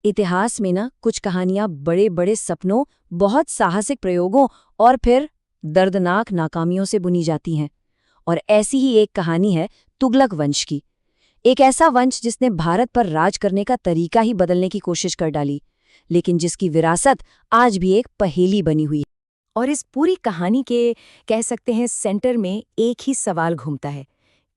इतिहास में ना कुछ कहानियां बड़े बड़े सपनों, बहुत साहसिक प्रयोगों और फिर दर्दनाक नाकामियों से बुनी जाती हैं। और ऐसी ही एक कहानी है तुगलक वंश की। एक ऐसा वंश जिसने भारत पर राज करने का तरीका ही बदलने की कोशिश कर डाली, लेकिन जिसकी विरासत आज भी एक पहेली बनी हुई है। और इस पूरी कहानी के कह सकते हैं सेंटर में एक ही सवाल घूमता है,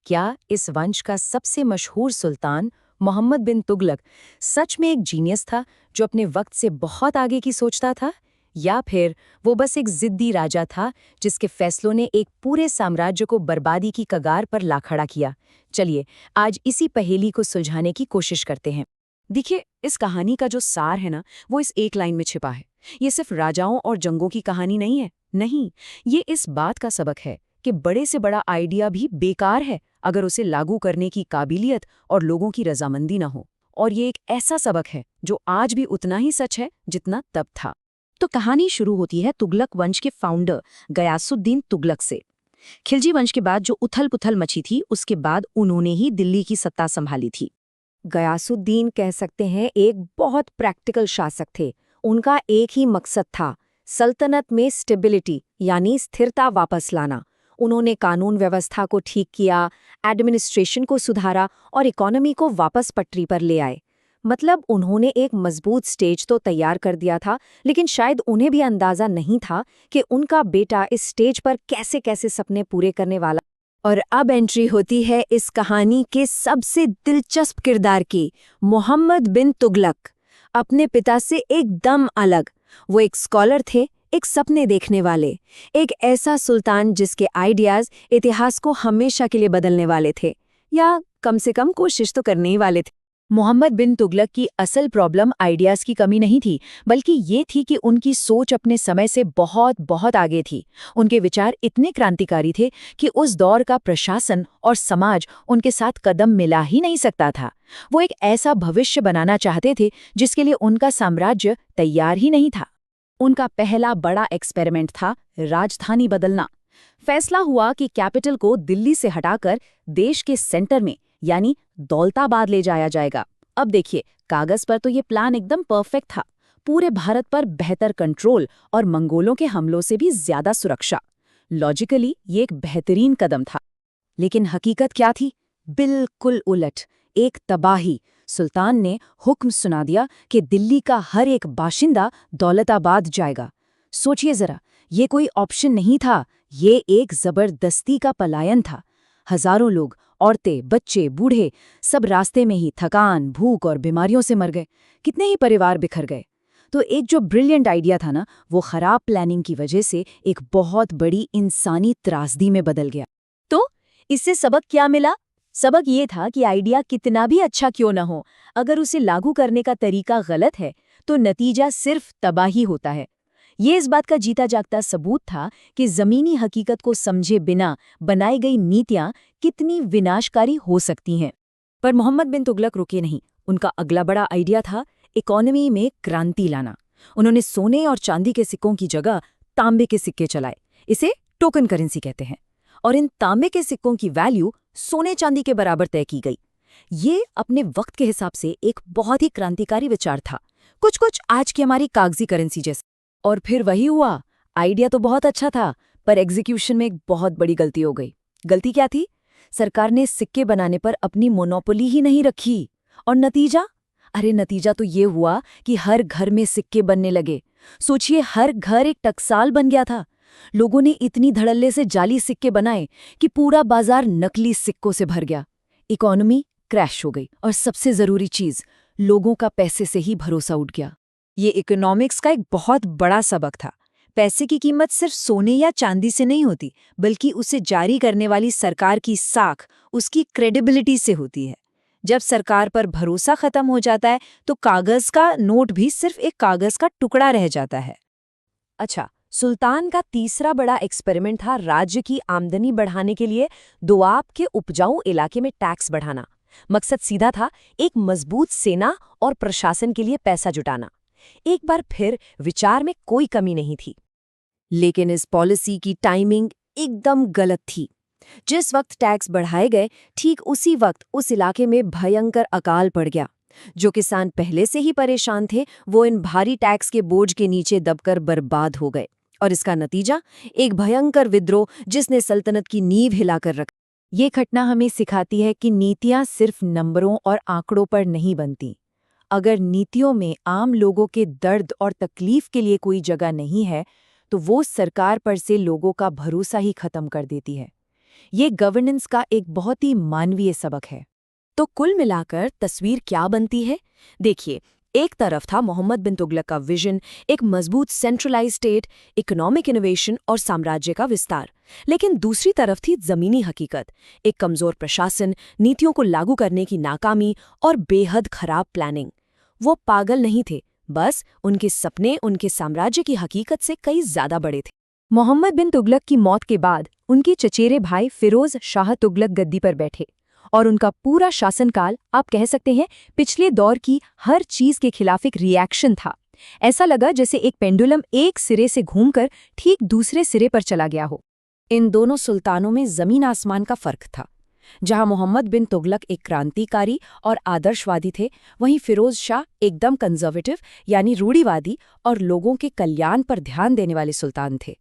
क्या इस वंश का सबसे मशहूर सुल्तान मोहम्मद बिन तुगलक सच में एक जीनियस था जो अपने वक्त से बहुत आगे की सोचता था, या फिर वो बस एक जिद्दी राजा था जिसके फैसलों ने एक पूरे साम्राज्य को बर्बादी की कगार पर ला खड़ा किया। चलिए आज इसी पहेली को सुलझाने की कोशिश करते हैं। देखिए, इस कहानी का जो सार है ना, वो इस एक लाइन में छिपा है। ये सिर्फ राजाओं और जंगों की कहानी नहीं है, नहीं, ये इस बात का सबक है कि बड़े से बड़ा आइडिया भी बेकार है अगर उसे लागू करने की काबिलियत और लोगों की रजामंदी ना हो। और ये एक ऐसा सबक है जो आज भी उतना ही सच है जितना तब था। तो कहानी शुरू होती है तुगलक वंश के फाउंडर गयासुद्दीन तुगलक से। खिलजी वंश के बाद जो उथल पुथल मची थी, उसके बाद उन्होंने ही दिल्ली की सत्ता संभाली थी। गयासुद्दीन कह सकते हैं एक बहुत प्रैक्टिकल शासक थे। उनका एक ही मकसद था, सल्तनत में स्टेबिलिटी यानी स्थिरता वापस लाना। उन्होंने कानून व्यवस्था को ठीक किया, एडमिनिस्ट्रेशन को सुधारा और इकोनॉमी को वापस पटरी पर ले आए। मतलब उन्होंने एक मजबूत स्टेज तो तैयार कर दिया था, लेकिन शायद उन्हें भी अंदाजा नहीं था कि उनका बेटा इस स्टेज पर कैसे कैसे सपने पूरे करने वाला। और अब एंट्री होती है इस कहानी के सबसे दिलचस्प किरदार की, मोहम्मद बिन तुगलक। अपने पिता से एकदम अलग। वो एक स्कॉलर थे, एक सपने देखने वाले, एक ऐसा सुल्तान जिसके आइडियाज इतिहास को हमेशा के लिए बदलने वाले थे, या कम से कम कोशिश तो करने ही वाले थे। मोहम्मद बिन तुगलक की असल प्रॉब्लम आइडियाज की कमी नहीं थी, बल्कि ये थी कि उनकी सोच अपने समय से बहुत बहुत आगे थी। उनके विचार इतने क्रांतिकारी थे कि उस दौर का प्रशासन और समाज उनके साथ कदम मिला ही नहीं सकता था। वो एक ऐसा भविष्य बनाना चाहते थे जिसके लिए उनका साम्राज्य तैयार ही नहीं था। उनका पहला बड़ा एक्सपेरिमेंट था राजधानी बदलना। फैसला हुआ कि कैपिटल को दिल्ली से हटाकर देश के सेंटर में यानी दौलताबाद ले जाया जाएगा। अब देखिए, कागज पर तो ये प्लान एकदम परफेक्ट था, पूरे भारत पर बेहतर कंट्रोल और मंगोलों के हमलों से भी ज्यादा सुरक्षा। लॉजिकली ये एक बेहतरीन कदम था, लेकिन हकीकत क्या थी? बिल्कुल उलट, एक तबाही। सुल्तान ने हुक्म सुना दिया कि दिल्ली का हर एक बाशिंदा दौलताबाद जाएगा। सोचिए जरा, ये कोई ऑप्शन नहीं था, ये एक जबरदस्ती का पलायन था। हजारों लोग, औरतें, बच्चे, बूढ़े, सब रास्ते में ही थकान, भूख और बीमारियों से मर गए। कितने ही परिवार बिखर गए। तो एक जो ब्रिलियंट आइडिया था ना, वो खराब प्लानिंग की वजह से एक बहुत बड़ी इंसानी त्रासदी में बदल गया। तो इससे सबक क्या मिला? सबक ये था कि आइडिया कितना भी अच्छा क्यों न हो, अगर उसे लागू करने का तरीका गलत है तो नतीजा सिर्फ तबाही होता है। ये इस बात का जीता जागता सबूत था कि जमीनी हकीकत को समझे बिना बनाई गई नीतियां कितनी विनाशकारी हो सकती हैं। पर मोहम्मद बिन तुगलक रुके नहीं। उनका अगला बड़ा आइडिया था इकोनॉमी में क्रांति लाना। उन्होंने सोने और चांदी के सिक्कों की जगह तांबे के सिक्के चलाए। इसे टोकन करेंसी कहते हैं। और इन तांबे के सिक्कों की वैल्यू सोने चांदी के बराबर तय की गई। ये अपने वक्त के हिसाब से एक बहुत ही क्रांतिकारी विचार था, कुछ कुछ आज की हमारी कागजी करेंसी जैसा। और फिर वही हुआ, आइडिया तो बहुत अच्छा था, पर एग्जीक्यूशन में एक बहुत बड़ी गलती हो गई। गलती क्या थी? सरकार ने सिक्के बनाने पर अपनी मोनोपोली ही नहीं रखी। और नतीजा? अरे नतीजा तो ये हुआ कि हर घर में सिक्के बनने लगे। सोचिए, हर घर एक टकसाल बन गया था। लोगों ने इतनी धड़ल्ले से जाली सिक्के बनाए कि पूरा बाजार नकली सिक्कों से भर गया। इकोनॉमी क्रैश हो गई और सबसे जरूरी चीज, लोगों का पैसे से ही भरोसा उठ गया। ये इकोनॉमिक्स का एक बहुत बड़ा सबक था। पैसे की कीमत सिर्फ सोने या चांदी से नहीं होती, बल्कि उसे जारी करने वाली सरकार की साख, उसकी क्रेडिबिलिटी से होती है। जब सरकार पर भरोसा खत्म हो जाता है तो कागज का नोट भी सिर्फ एक कागज का टुकड़ा रह जाता है। अच्छा, सुल्तान का तीसरा बड़ा एक्सपेरिमेंट था राज्य की आमदनी बढ़ाने के लिए दोआब के उपजाऊ इलाके में टैक्स बढ़ाना। मकसद सीधा था, एक मजबूत सेना और प्रशासन के लिए पैसा जुटाना। एक बार फिर विचार में कोई कमी नहीं थी, लेकिन इस पॉलिसी की टाइमिंग एकदम गलत थी। जिस वक्त टैक्स बढ़ाए गए, ठीक उसी वक्त उस इलाके में भयंकर अकाल पड़ गया। जो किसान पहले से ही परेशान थे, वो इन भारी टैक्स के बोझ के नीचे दबकर बर्बाद हो गए। और इसका नतीजा एक भयंकर विद्रोह जिसने सल्तनत की नींव हिलाकर रखा। ये घटना हमें सिखाती है कि नीतियां सिर्फ नंबरों और आंकड़ों पर नहीं बनती। अगर नीतियों में आम लोगों के दर्द और तकलीफ के लिए कोई जगह नहीं है, तो वो सरकार पर से लोगों का भरोसा ही खत्म कर देती है। ये गवर्नेंस का एक बहुत ही मानवीय सबक है। तो कुल मिलाकर तस्वीर क्या बनती है? देखिए, एक तरफ था मोहम्मद बिन तुगलक का विजन, एक मजबूत सेंट्रलाइज स्टेट, इकोनॉमिक इनोवेशन और साम्राज्य का विस्तार। लेकिन दूसरी तरफ थी जमीनी हकीकत, एक कमजोर प्रशासन, नीतियों को लागू करने की नाकामी और बेहद खराब प्लानिंग। वो पागल नहीं थे, बस उनके सपने उनके साम्राज्य की हकीकत से कई ज्यादा बड़े थे। मोहम्मद बिन तुगलक की मौत के बाद उनके चचेरे भाई फिरोज शाह तुगलक गद्दी पर बैठे, और उनका पूरा शासनकाल आप कह सकते हैं पिछले दौर की हर चीज के खिलाफ एक रिएक्शन था। ऐसा लगा जैसे एक पेंडुलम एक सिरे से घूमकर ठीक दूसरे सिरे पर चला गया हो। इन दोनों सुल्तानों में जमीन आसमान का फर्क था। जहां मोहम्मद बिन तुगलक एक क्रांतिकारी और आदर्शवादी थे, वहीं फिरोज शाह एकदम कंजर्वेटिव यानी रूढ़िवादी और लोगों के कल्याण पर ध्यान देने वाले सुल्तान थे।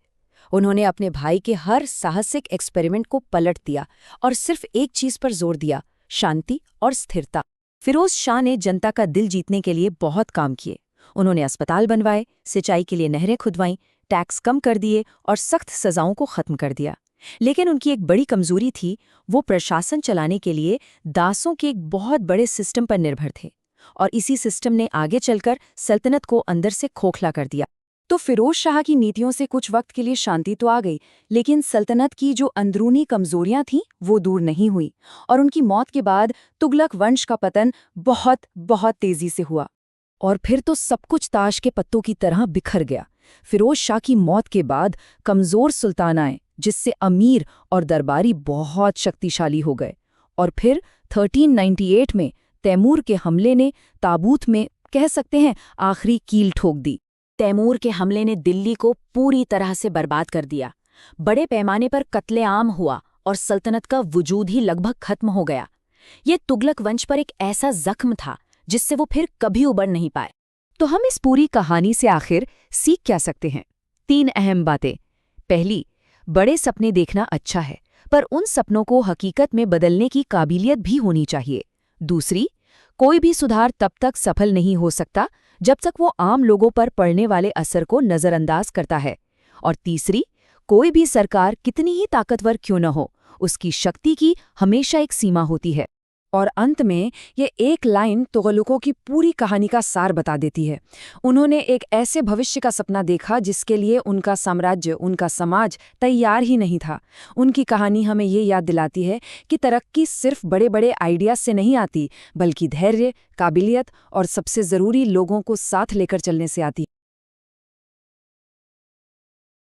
उन्होंने अपने भाई के हर साहसिक एक्सपेरिमेंट को पलट दिया और सिर्फ एक चीज पर जोर दिया, शांति और स्थिरता। फिरोज शाह ने जनता का दिल जीतने के लिए बहुत काम किए। उन्होंने अस्पताल बनवाए, सिंचाई के लिए नहरें खुदवाईं, टैक्स कम कर दिए और सख्त सजाओं को खत्म कर दिया। लेकिन उनकी एक बड़ी कमजोरी थी, वो प्रशासन चलाने के लिए दासों के एक बहुत बड़े सिस्टम पर निर्भर थे, और इसी सिस्टम ने आगे चलकर सल्तनत को अंदर से खोखला कर दिया। तो फिरोज शाह की नीतियों से कुछ वक्त के लिए शांति तो आ गई, लेकिन सल्तनत की जो अंदरूनी कमजोरियां थीं वो दूर नहीं हुई, और उनकी मौत के बाद तुगलक वंश का पतन बहुत बहुत तेजी से हुआ। और फिर तो सब कुछ ताश के पत्तों की तरह बिखर गया। फिरोज शाह की मौत के बाद कमजोर सुल्तान आए, जिससे अमीर और दरबारी बहुत शक्तिशाली हो गए। और फिर 1398 में तैमूर के हमले ने ताबूत में कह सकते हैं आखिरी कील ठोक दी। तैमूर के हमले ने दिल्ली को पूरी तरह से बर्बाद कर दिया। बड़े पैमाने पर कत्लेआम हुआ और सल्तनत का वजूद ही लगभग खत्म हो गया। ये तुगलक वंश पर एक ऐसा जख्म था जिससे वो फिर कभी उबर नहीं पाए। तो हम इस पूरी कहानी से आखिर सीख क्या सकते हैं? 3 अहम बातें। पहली, बड़े सपने देखना अच्छा है, पर उन सपनों को हकीकत में बदलने की काबिलियत भी होनी चाहिए। दूसरी, कोई भी सुधार तब तक सफल नहीं हो सकता जब तक वो आम लोगों पर पड़ने वाले असर को नज़रअंदाज करता है। और तीसरी, कोई भी सरकार कितनी ही ताकतवर क्यों न हो, उसकी शक्ति की हमेशा एक सीमा होती है। और अंत में ये एक लाइन तुगलकों की पूरी कहानी का सार बता देती है। उन्होंने एक ऐसे भविष्य का सपना देखा जिसके लिए उनका साम्राज्य, उनका समाज तैयार ही नहीं था। उनकी कहानी हमें ये याद दिलाती है कि तरक्की सिर्फ बड़े बड़े आइडियाज से नहीं आती, बल्कि धैर्य, काबिलियत और सबसे ज़रूरी लोगों को साथ लेकर चलने से आती है।